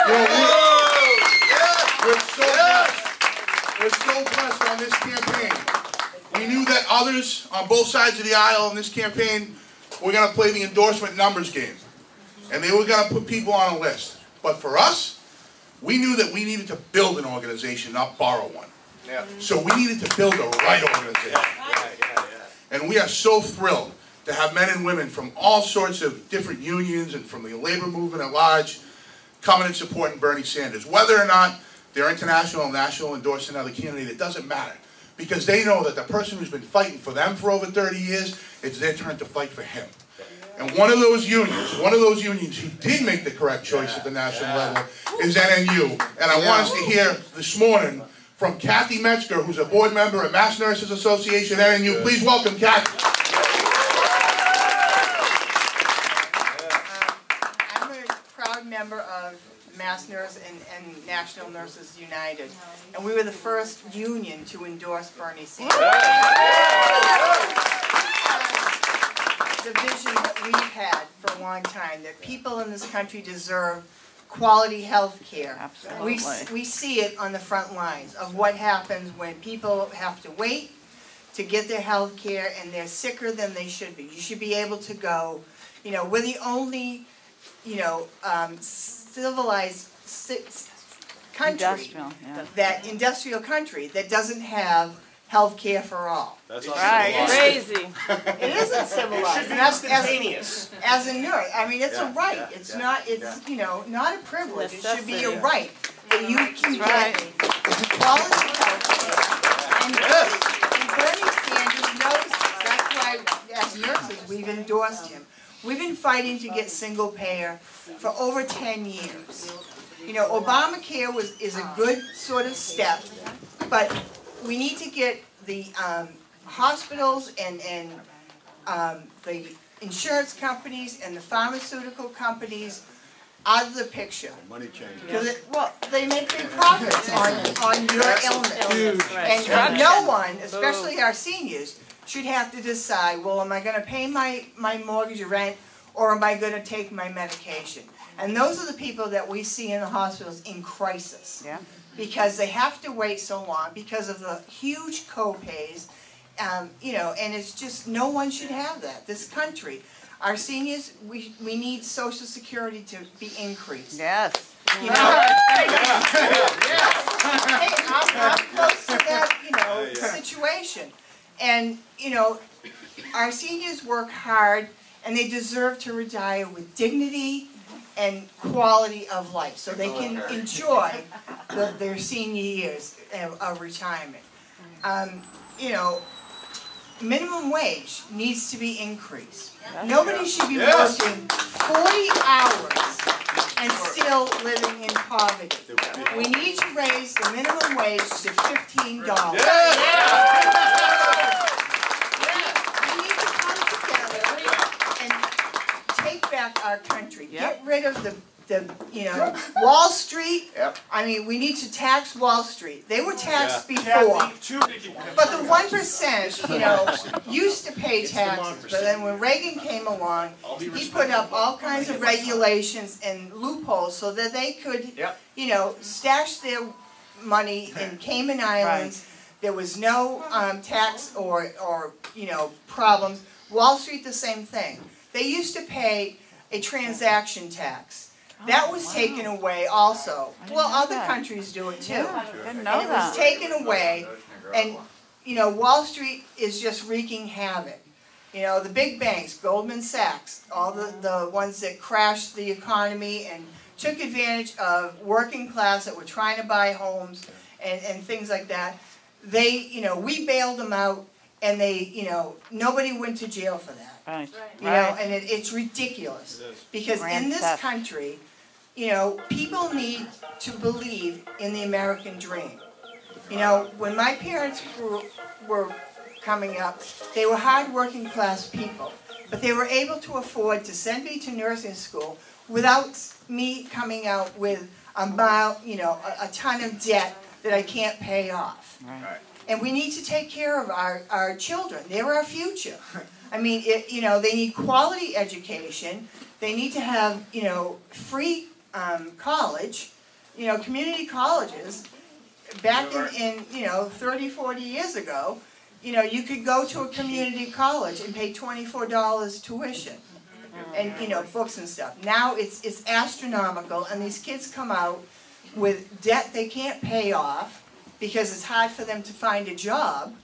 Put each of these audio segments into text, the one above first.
We're so blessed on this campaign. We knew that others on both sides of the aisle in this campaign were going to play the endorsement numbers game. And they were going to put people on a list. But for us, we knew that we needed to build an organization, not borrow one. Yeah. So we needed to build the right organization. And we are so thrilled to have men and women from all sorts of different unions and from the labor movement at large coming and supporting Bernie Sanders. Whether or not they're international and national endorsing another candidate, it doesn't matter. Because they know that the person who's been fighting for them for over 30 years, it's their turn to fight for him. And one of those unions who did make the correct choice at the national level is NNU. And I want us to hear this morning from Kathy Metzger, who's a board member at Mass Nurses Association, NNU. Please welcome Kathy. I'm a proud member of Mass Nurse and National Nurses United. And we were the first union to endorse Bernie Sanders. The vision that we've had for a long time, that people in this country deserve quality health care. Absolutely. We see it on the front lines of what happens when people have to wait to get their health care and they're sicker than they should be. You should be able to go, you know, we're the only, you know, civilized country, industrial country that doesn't have health care for all. That's right. Crazy. It isn't civilized. As a nurse, I mean, it's a right. It's not. It's you know, not a privilege. It should be a right that you can get quality health care. And Bernie Sanders knows this. That's why, as nurses, we've endorsed him. We've been fighting to get single payer for over 10 years. You know, Obamacare is a good sort of step, but we need to get the hospitals and the insurance companies and the pharmaceutical companies out of the picture. Money change. Because they make big profits on your illness. And no one, especially our seniors, should have to decide, well, am I going to pay my mortgage or rent, or am I going to take my medication? And those are the people that we see in the hospitals in crisis. Yeah. Because they have to wait so long because of the huge co-pays, you know, and it's just, no one should have that. This country, our seniors, we need Social Security to be increased. Yes. You know? Hey, I'm close to that, you know, situation. And, you know, our seniors work hard and they deserve to retire with dignity and quality of life, so they can enjoy their senior years of retirement. You know, minimum wage needs to be increased. Nobody should be working 40 hours and still living in poverty. We need to raise the minimum wage to $15. We need to come together and take back our country. Get rid of the you know, Wall Street. I mean, we need to tax Wall Street. They were taxed before. But the 1%, you know, used to pay taxes. But then when Reagan came along, he put up all kinds of regulations and loopholes so that they could, you know, stash their money in Cayman Islands. There was no tax or, you know, problems. Wall Street, the same thing. They used to pay a transaction tax. That was taken away also. Well, other countries do it too. And it was taken away, and you know, Wall Street is just wreaking havoc. You know, the big banks, Goldman Sachs, all the ones that crashed the economy and took advantage of working class that were trying to buy homes and things like that. They, you know, we bailed them out, and they, you know, nobody went to jail for that. Right. You know, and it's ridiculous because in this country, you know, people need to believe in the American dream. You know, when my parents were coming up, they were hard-working class people, but they were able to afford to send me to nursing school without me coming out with a ton of debt that I can't pay off. Right. And we need to take care of our children. They're our future. I mean, you know, they need quality education. They need to have, you know, free college, you know, community colleges, back in 30, 40 years ago, you know, you could go to a community college and pay $24 tuition and, you know, books and stuff. Now it's astronomical, and these kids come out with debt they can't pay off because it's hard for them to find a job,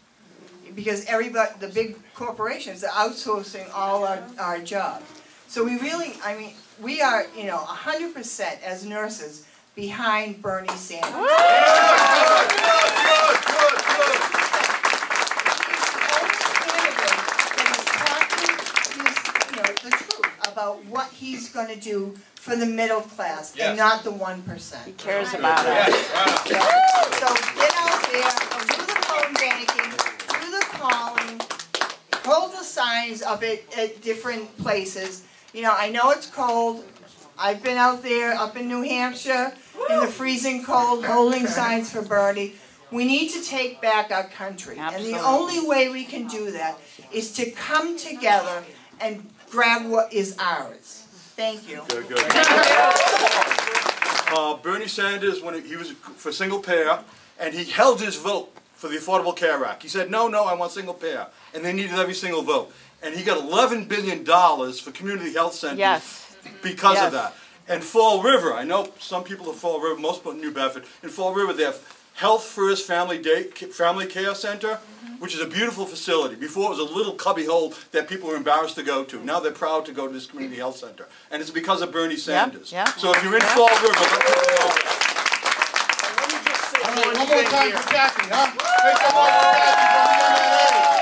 because everybody, the big corporations are outsourcing all our jobs. So we really, I mean, we are, you know, 100% as nurses behind Bernie Sanders. He's the truth about what he's going to do for the middle class, and not the 1%. He cares about it. So get out there, do the phone banking, do the calling, hold the signs up at different places. You know, I know it's cold. I've been out there up in New Hampshire in the freezing cold holding signs for Bernie. We need to take back our country. Absolutely. And the only way we can do that is to come together and grab what is ours. Thank you. Good. Bernie Sanders, when he was for single payer, and he held his vote for the Affordable Care Act. He said, no, I want single payer. And they needed every single vote. And he got $11 billion for community health centers because of that. And Fall River, I know some people at Fall River, most people in New Bedford, in Fall River they have Health First Family Care Center, which is a beautiful facility. Before it was a little cubby hole that people were embarrassed to go to. Now they're proud to go to this community health center. And it's because of Bernie Sanders. So if you're in Fall River, let people know that. One more time for Kathy, huh? Make some noise for Kathy from the MMA.